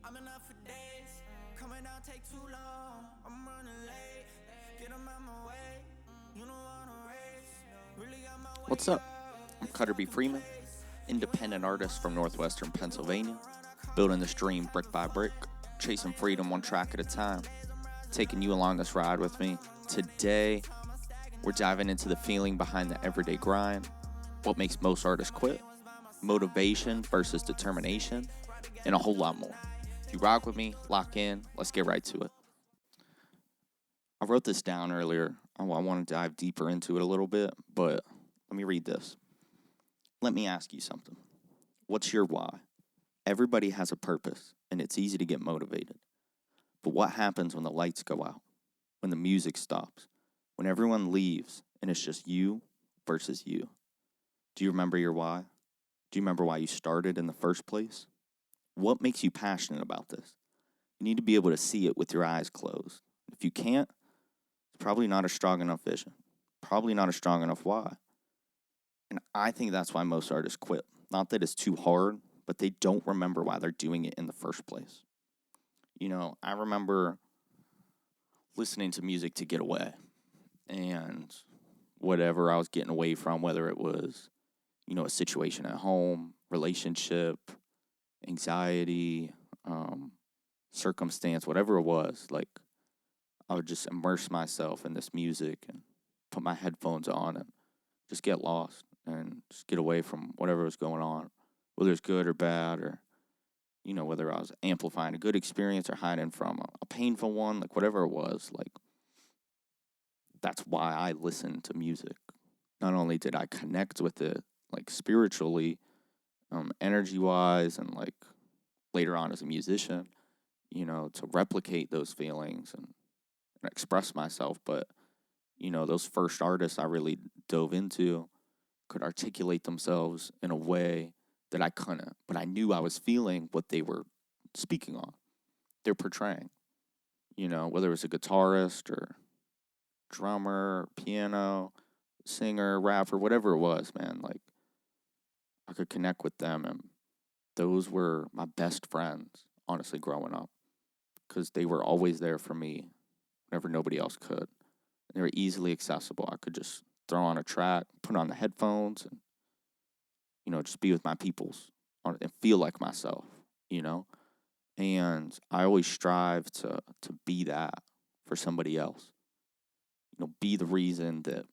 I'm enough for days. Coming down take too long. I'm running late. Get 'em out my way. You don't wanna race. Really got my way What's up? up. I'm They Cutter stuck B. in Freeman, place. You ain't independent gon' artist run from from me. northwestern You gon' Pennsylvania, run. I come building this around dream like a brick by brick, fight. I chasing ain't freedom one taking track at a back. time, Days I'm rising taking like you a along this tide. ride with I'm me. feeling money every Today, time I stack it. we're diving into the feeling behind the everyday grind, what makes most artists quit, motivation versus determination, and a whole lot more. If you rock with me, lock in, let's get right to it. I wrote this down earlier. I want to dive deeper into it a little bit, but let me read this. Let me ask you something. What's your why? Everybody has a purpose, and it's easy to get motivated. But what happens when the lights go out? When the music stops? When everyone leaves and it's just you versus you? Do you remember your why? Do you remember why you started in the first place? What makes you passionate about this? You need to be able to see it with your eyes closed. If you can't, it's probably not a strong enough vision. Probably not a strong enough why. And I think that's why most artists quit. Not that it's too hard, but they don't remember why they're doing it in the first place. I remember listening to music to get away and whatever I was getting away from, whether it was, a situation at home, relationship, anxiety, um, circumstance, whatever it was, like I would just immerse myself in this music and put my headphones on and just get lost and just get away from whatever was going on, whether it's good or bad, or whether I was amplifying a good experience or hiding from a painful one, like whatever it was, like that's why I listened to music. Not only did I connect with it, like spiritually, energy wise, and like later on as a musician, to replicate those feelings and express myself. But, those first artists I really dove into could articulate themselves in a way that I couldn't. But I knew I was feeling what they were speaking on, they're portraying, whether it was a guitarist or drummer, piano, singer, rapper, whatever it was, man. Like I could connect with them, and those were my best friends, honestly, growing up, because they were always there for me whenever nobody else could. They were easily accessible. I could just throw on a track, put on the headphones, and just be with my peoples and feel like myself. You know, and I always strive to be that for somebody else. Be the reason that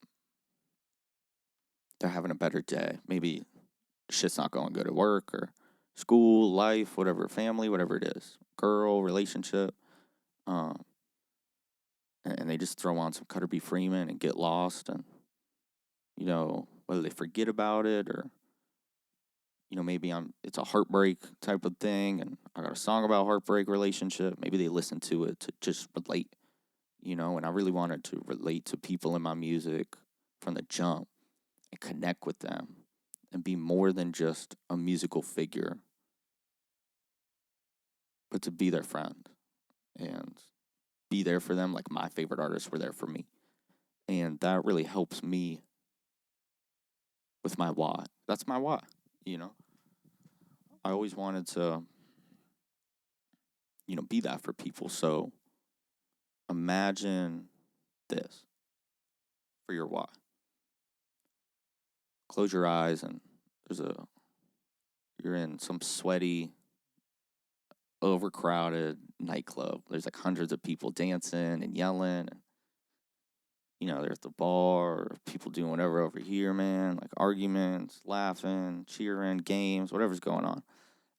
they're having a better day. Maybe shit's not going good at work or school, life, whatever, family, whatever it is, girl, relationship. Um, and they just throw on some Cutter B. Freeman and get lost. And, whether they forget about it or, maybe it's a heartbreak type of thing. And I got a song about heartbreak relationship. Maybe they listen to it to just relate, and I really wanted to relate to people in my music from the jump and connect with them and be more than just a musical figure, but to be their friend and be there for them like my favorite artists were there for me. And that really helps me with my why. That's my why, you know. I always wanted to, be that for people. So imagine this for your why. Close your eyes and you're in some sweaty, overcrowded nightclub. There's like hundreds of people dancing and yelling. They're at the bar, or people doing whatever over here, man, like arguments, laughing, cheering, games, whatever's going on.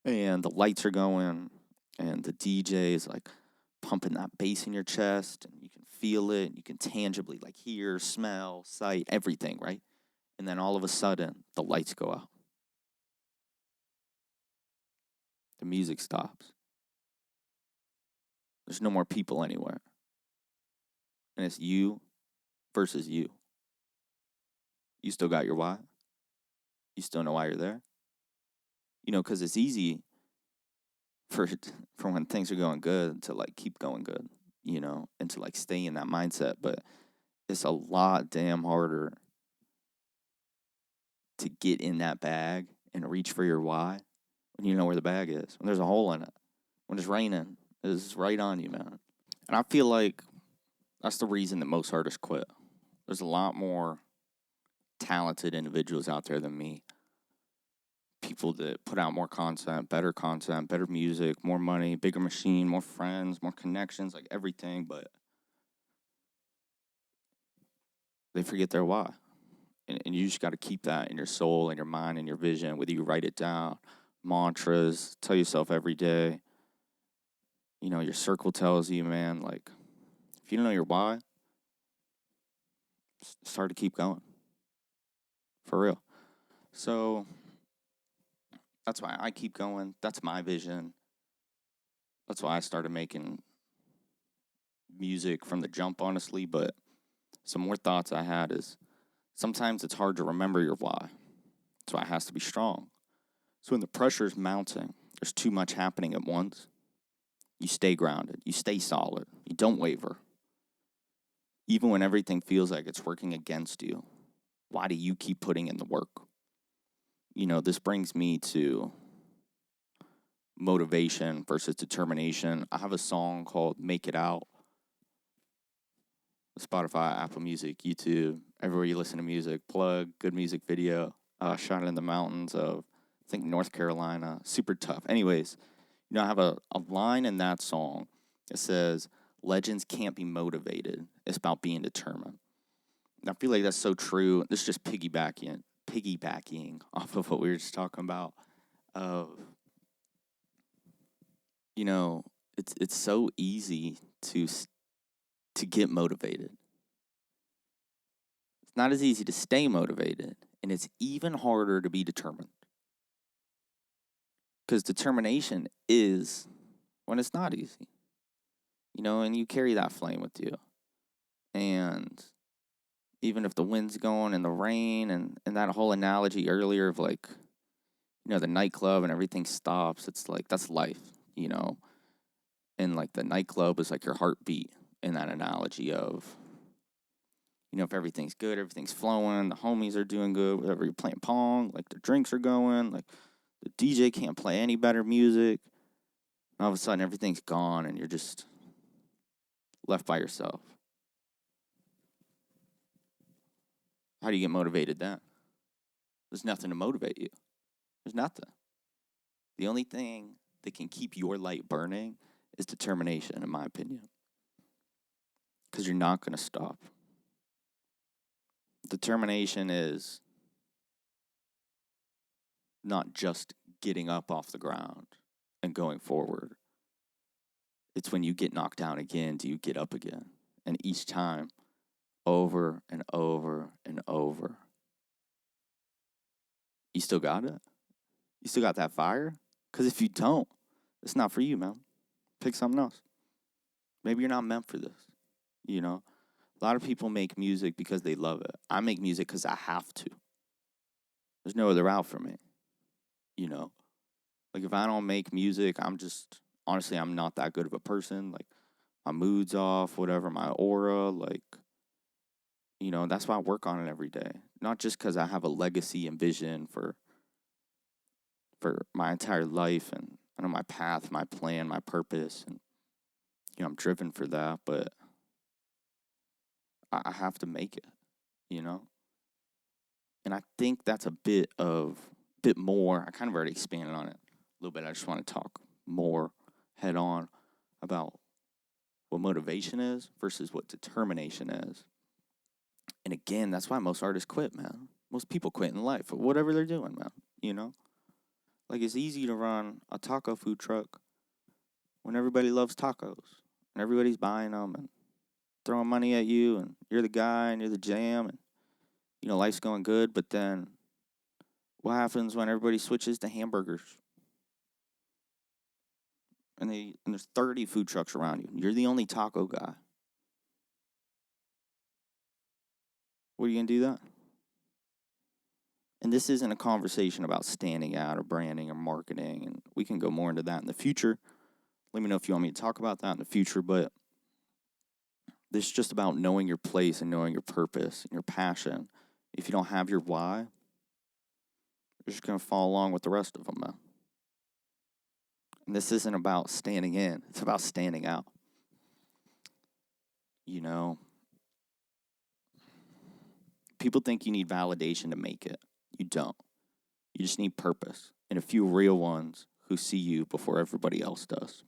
And the lights are going, and the DJ is like pumping that bass in your chest, and you can feel it, you can tangibly like hear, smell, sight, everything, right? And then all of a sudden, the lights go out. The music stops. There's no more people anywhere. And it's you versus you. You still got your why. You still know why you're there. Because it's easy for for when things are going good to like keep going good, and to like stay in that mindset. But it's a lot damn harder to get in that bag and reach for your why when you know where the bag is. When there's a hole in it. when it's raining is right on you, man. And I feel like that's the reason that most artists quit. There's a lot more talented individuals out there than me. People that put out more content, better music, more money, bigger machine, more friends, more connections, like everything, but they forget their why. And you just got to keep that in your soul and your mind and your vision, whether you write it down, mantras, tell yourself every day. You know, your circle tells you, man, like, if you don't know your why, start to keep going. For real. So that's why I keep going. That's my vision. That's why I started making music from the jump, honestly. But some more thoughts I had is sometimes it's hard to remember your why. That's why it has to be strong. So when the pressure is mounting, there's too much happening at once, you stay grounded, you stay solid, you don't waver. Even when everything feels like it's working against you, why do you keep putting in the work? You know, this brings me to motivation versus determination. I have a song called Make It Out. Spotify, Apple Music, YouTube, everywhere you listen to music, plug, good music video. Shot it in the mountains of, I think, North Carolina. Super tough. Anyways, you know, I have a line in that song that says, legends can't be motivated. It's about being determined. And I feel like that's so true. This is just piggybacking off of what we were just talking about. You know, it's so easy to get motivated. It's not as easy to stay motivated, and it's even harder to be determined. Because determination is when it's not easy. You know, and you carry that flame with you. And even if the wind's going and the rain and that whole analogy earlier of like, you know, the nightclub and everything stops, it's like that's life, you know. And like the nightclub is like your heartbeat in that analogy of, you know, if everything's good, everything's flowing, the homies are doing good, whatever, you're playing pong, like the drinks are going, like the DJ can't play any better music. And all of a sudden everything's gone and you're just left by yourself. How do you get motivated then? There's nothing to motivate you. There's nothing. The only thing that can keep your light burning is determination, in my opinion. Because you're not going to stop. Determination is not just getting up off the ground and going forward. It's when you get knocked down again, do you get up again? And each time, over and over and over. You still got it? You still got that fire? Because if you don't, it's not for you, man. Pick something else. Maybe you're not meant for this, you know? A lot of people make music because they love it. I make music because I have to. There's no other route for me, you know? Like, if I don't make music, honestly, I'm not that good of a person. Like, my mood's off, whatever, my aura, like, you know, that's why I work on it every day. Not just because I have a legacy and vision for my entire life and I know my path, my plan, my purpose, and, you know, I'm driven for that, but I have to make it, you know? And I think that's a bit more, I kind of already expanded on it a little bit. I just want to talk more head on about what motivation is versus what determination is. And again, that's why most artists quit, man. Most people quit in life, whatever they're doing, man, you know? Like, it's easy to run a taco food truck when everybody loves tacos and everybody's buying them and throwing money at you and you're the guy and you're the jam and, you know, life's going good. But then what happens when everybody switches to hamburgers? And there's 30 food trucks around you. You're the only taco guy. What are you going to do then? And this isn't a conversation about standing out or branding or marketing. And we can go more into that in the future. Let me know if you want me to talk about that in the future. But this is just about knowing your place and knowing your purpose and your passion. If you don't have your why, you're just going to follow along with the rest of them, man. And this isn't about standing in, it's about standing out. You know, people think you need validation to make it. You don't. You just need purpose and a few real ones who see you before everybody else does.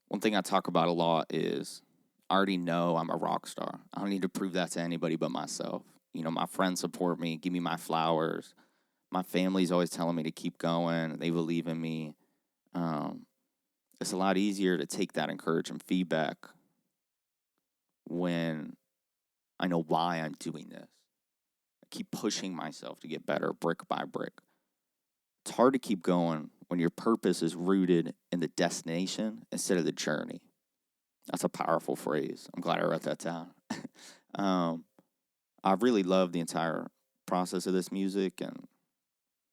One thing I talk about a lot is I already know I'm a rock star. I don't need to prove that to anybody but myself. You know, my friends support me, give me my flowers. My family's always telling me to keep going. They believe in me. Um, it's a lot easier to take that encouragement feedback when I know why I'm doing this. I keep pushing myself to get better brick by brick. It's hard to keep going when your purpose is rooted in the destination instead of the journey. That's a powerful phrase. I'm glad I wrote that down. I really love the entire process of this music, and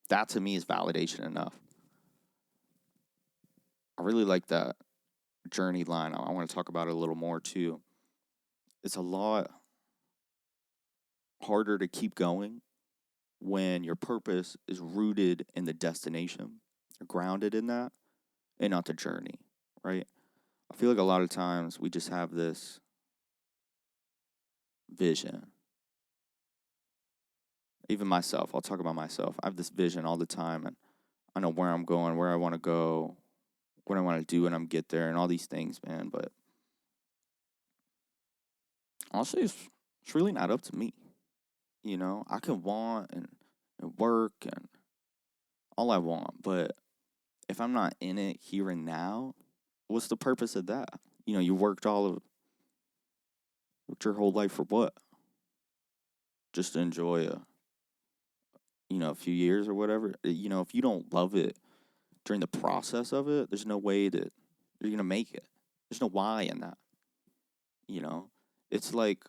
that to me is validation enough. I really like that journey line. I want to talk about it a little more too. It's a lot harder to keep going when your purpose is rooted in the destination, or grounded in that, and not the journey, right? I feel like a lot of times we just have this vision. Even myself, I'll talk about myself. I have this vision all the time, and I know where I'm going, where I want to go, what I want to do when I'm get there, and all these things, man. But honestly, it's really not up to me. You know, I can want and work and all I want, but if I'm not in it here and now, what's the purpose of that? You know, you worked your whole life for what? Just to enjoy a few years or whatever. You know, if you don't love it during the process of it, there's no way that you're gonna make it. There's no why in that. You know, it's like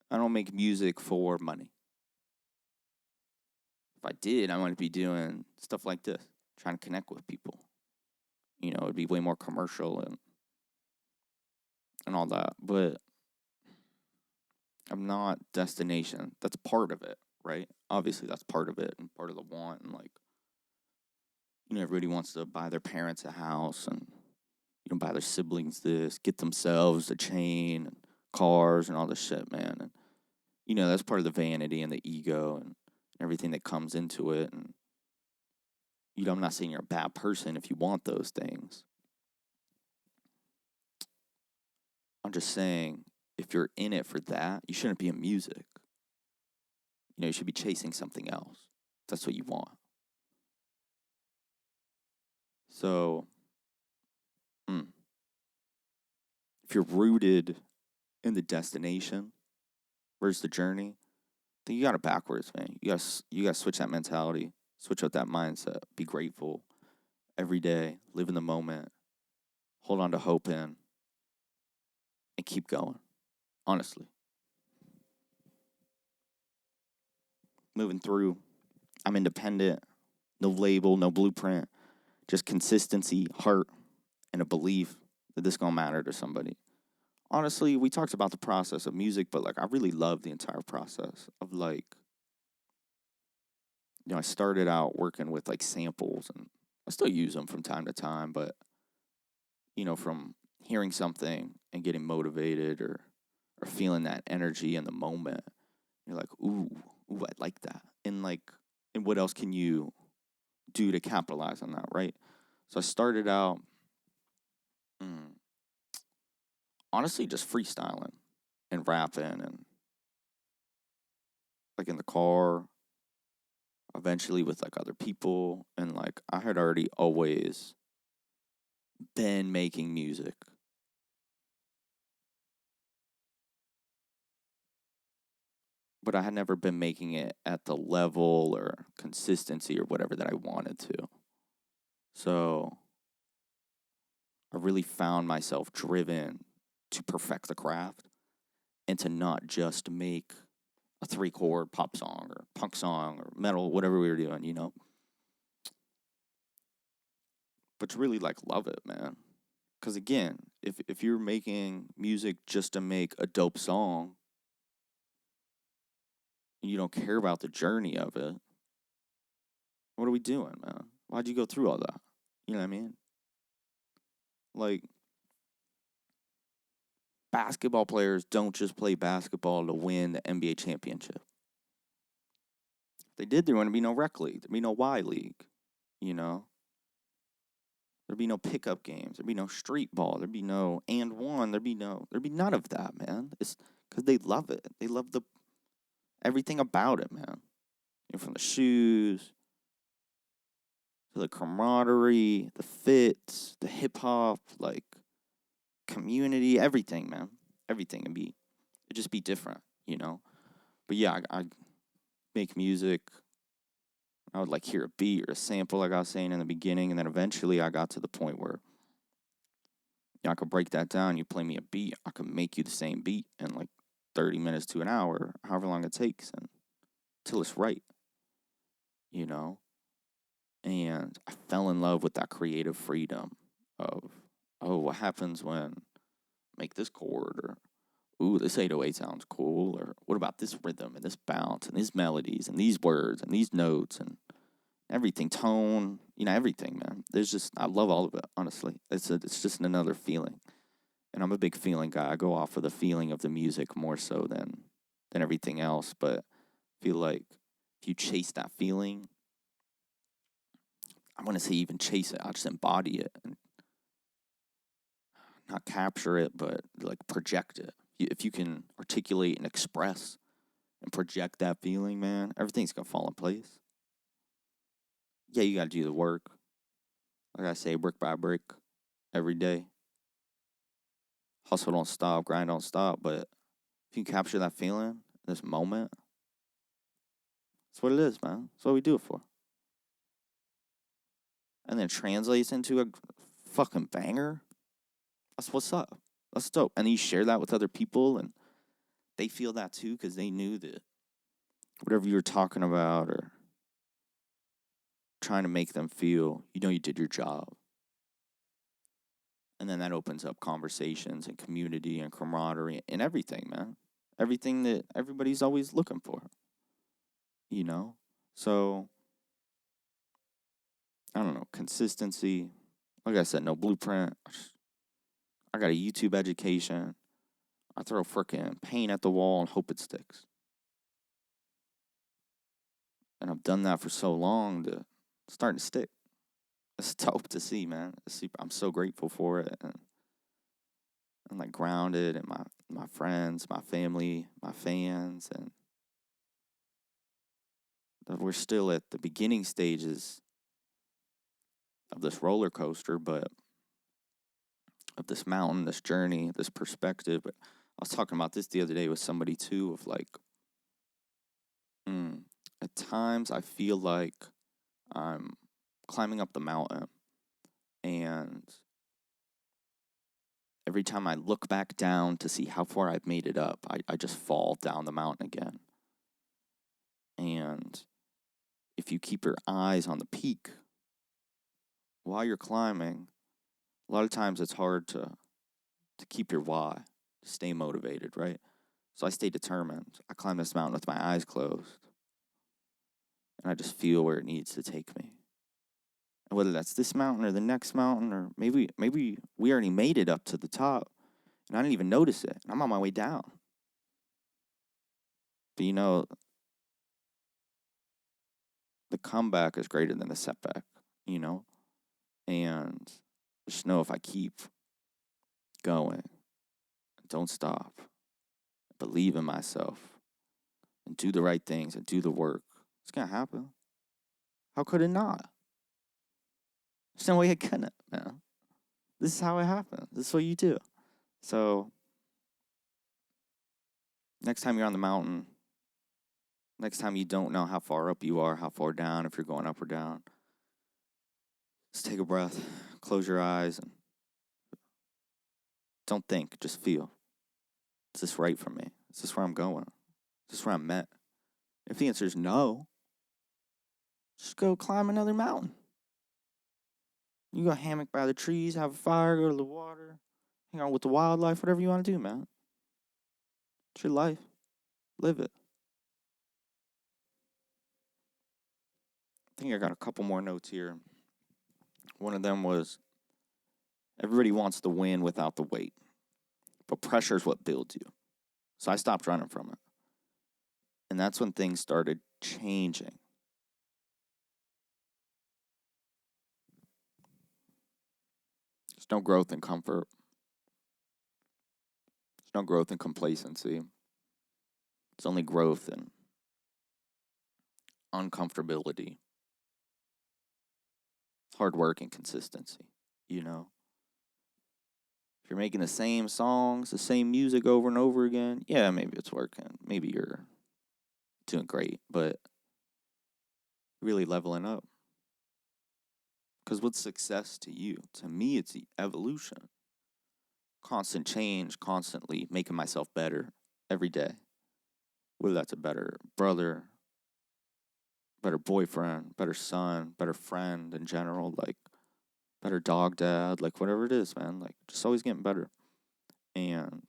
I don't make music for money. If I did, I want to be doing stuff like this, trying to connect with people. You know, it'd be way more commercial and all that. But I'm not destination. That's part of it, right? Obviously, that's part of it and part of the want. And like, everybody wants to buy their parents a house and buy their siblings this, get themselves a chain and cars and all this shit, man. And that's part of the vanity and the ego and everything that comes into it. And I'm not saying you're a bad person if you want those things. I'm just saying if you're in it for that, you shouldn't be in music. You should be chasing something else. That's what you want. So, if you're rooted in the destination versus the journey, then you got it backwards, man. You got to switch that mentality, switch up that mindset, be grateful every day, live in the moment, hold on to hope and keep going. Honestly, moving through, I'm independent, no label, no blueprint, just consistency, heart, and a belief that this gonna matter to somebody. Honestly, we talked about the process of music, but like I really love the entire process of like, I started out working with like samples and I still use them from time to time, but from hearing something and getting motivated or feeling that energy in the moment, you're like, ooh, I like that. And what else can you do to capitalize on that, right? So I started out honestly just freestyling and rapping and like in the car, eventually with like other people. And like I had already always been making music. But I had never been making it at the level or consistency or whatever that I wanted to. So I really found myself driven to perfect the craft and to not just make a 3-chord pop song or punk song or metal, whatever we were doing, but to really like love it, man. Because again, if you're making music just to make a dope song, and you don't care about the journey of it, what are we doing, man? Why'd you go through all that? You know what I mean? Like, basketball players don't just play basketball to win the NBA championship. If they did, there wouldn't be no rec league. There'd be no Y league. You know? There'd be no pickup games. There'd be no street ball. There'd be no and one. There'd be none of that, man. It's because they love it. They love everything about it, man. From the shoes to the camaraderie, the fits, the hip hop, like community, everything, man. Everything it'd just be different, you know. But yeah, I make music. I would like hear a beat or a sample, like I was saying in the beginning, and then eventually I got to the point where I could break that down. You play me a beat, I could make you the same beat in like 30 minutes to an hour, however long it takes, until it's right, you know. And I fell in love with that creative freedom of, oh, what happens when I make this chord, or ooh, this 808 sounds cool, or what about this rhythm and this bounce and these melodies and these words and these notes and everything, tone, everything, man. I love all of it, honestly. It's just another feeling. And I'm a big feeling guy. I go off of the feeling of the music more so than everything else. But I feel like if you chase that feeling, I want to say even chase it. I'll just embody it and not capture it, but like project it. If you can articulate and express and project that feeling, man, everything's going to fall in place. Yeah, you got to do the work. Like I say, brick by brick, every day. Hustle don't stop, grind don't stop. But if you can capture that feeling, this moment, that's what it is, man. That's what we do it for. And then translates into a fucking banger. That's what's up. That's dope. And you share that with other people, and they feel that too, because they knew that whatever you were talking about or trying to make them feel, you did your job. And then that opens up conversations and community and camaraderie and everything, man. Everything that everybody's always looking for, So, I don't know, consistency. Like I said, no blueprint. I got a YouTube education. I throw freaking paint at the wall and hope it sticks. And I've done that for so long that it's starting to stick. It's dope to see, man. I'm so grateful for it. And I'm like grounded in my friends, my family, my fans. And we're still at the beginning stages of this roller coaster, but of this mountain, this journey, this perspective. But I was talking about this the other day with somebody too, of like, at times I feel like I'm climbing up the mountain, and every time I look back down to see how far I've made it up, I just fall down the mountain again. And if you keep your eyes on the peak while you're climbing, a lot of times it's hard to keep your why, to stay motivated, right? So I stay determined. I climb this mountain with my eyes closed, and I just feel where it needs to take me. And whether that's this mountain or the next mountain, or maybe we already made it up to the top, and I didn't even notice it, and I'm on my way down. But the comeback is greater than the setback, And just know if I keep going, don't stop, believe in myself, and do the right things and do the work, it's going to happen. How could it not? There's no way it couldn't, man. This is how it happens. This is what you do. So, next time you're on the mountain, next time you don't know how far up you are, how far down, if you're going up or down, just take a breath, close your eyes, and don't think, just feel. Is this right for me? Is this where I'm going? Is this where I'm meant? If the answer is no, just go climb another mountain. You go hammock by the trees, have a fire, go to the water, hang out with the wildlife, whatever you want to do, man. It's your life. Live it. I think I got a couple more notes here. One of them was, everybody wants to win without the weight, but pressure is what builds you. So I stopped running from it. And that's when things started changing. There's no growth in comfort. There's no growth in complacency. It's only growth in uncomfortability, hard work, and consistency, you know? If you're making the same songs, the same music over and over again, yeah, maybe it's working. Maybe you're doing great, but really leveling up. Because what's success to you? To me, it's the evolution. Constant change, constantly making myself better every day. Whether that's a better brother, better boyfriend, better son, better friend in general, like better dog dad, like whatever it is, man. Like just always getting better. And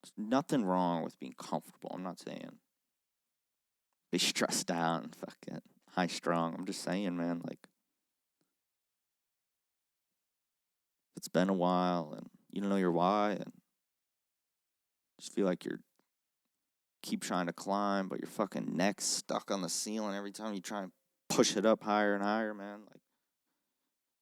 there's nothing wrong with being comfortable. I'm not saying be stressed out and fucking high strung. I'm just saying, man, like it's been a while and you don't know your why and just feel like you're keep trying to climb, but your fucking neck's stuck on the ceiling every time you try and push it up higher and higher, man. Like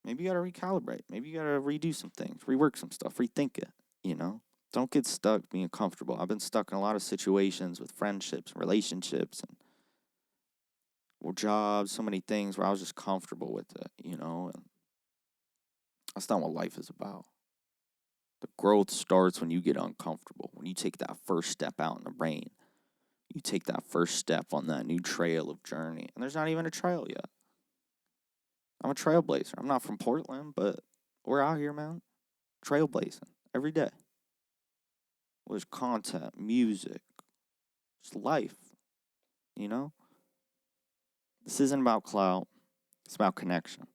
maybe you gotta recalibrate. Maybe you gotta redo some things, rework some stuff, rethink it, you know? Don't get stuck being comfortable. I've been stuck in a lot of situations with friendships, relationships, and jobs, so many things where I was just comfortable with it, you know? And that's not what life is about. The growth starts when you get uncomfortable, when you take that first step out in the rain. You take that first step on that new trail of journey. And there's not even a trail yet. I'm a trailblazer. I'm not from Portland, but we're out here, man. Trailblazing every day. There's content, music, just life, you know? This isn't about clout. It's about connection.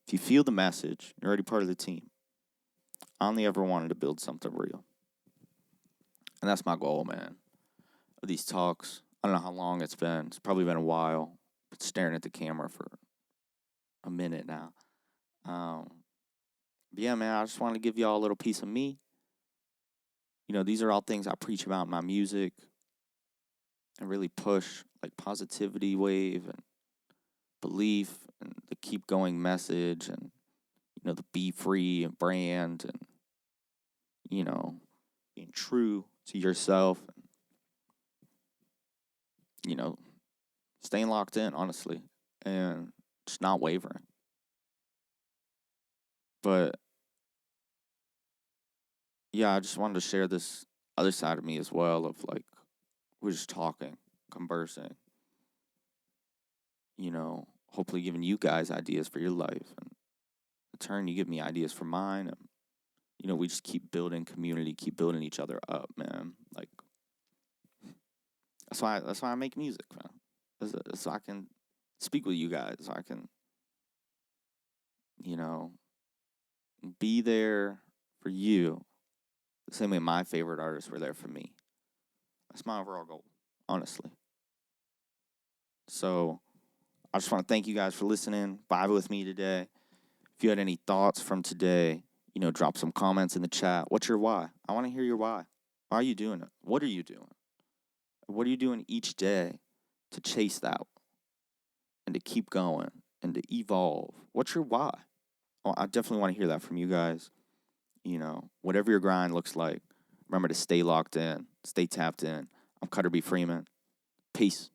If you feel the message, you're already part of the team. I only ever wanted to build something real. And that's my goal, man. Of these talks. I don't know how long it's been. It's probably been a while. Been staring at the camera for a minute now. But yeah, man, I just want to give y'all a little piece of me. You know, these are all things I preach about in my music and really push, like positivity wave and belief and the keep going message and, you know, the be free and brand and, you know, being true to yourself and, you know, staying locked in, honestly, and just not wavering. But yeah, I just wanted to share this other side of me as well of like, we're just talking, conversing, you know, hopefully giving you guys ideas for your life. And in turn, you give me ideas for mine. And, you know, we just keep building community, keep building each other up, man. Like, that's why I make music, man. So I can speak with you guys. So I can, you know, be there for you the same way my favorite artists were there for me. That's my overall goal, honestly. So I just want to thank you guys for listening, vibe with me today. If you had any thoughts from today, you know, drop some comments in the chat. What's your why? I want to hear your why. Why are you doing it? What are you doing? What are you doing each day to chase that and to keep going and to evolve? What's your why? Oh, I definitely want to hear that from you guys. You know, whatever your grind looks like, remember to stay locked in, stay tapped in. I'm Cutter B. Freeman. Peace.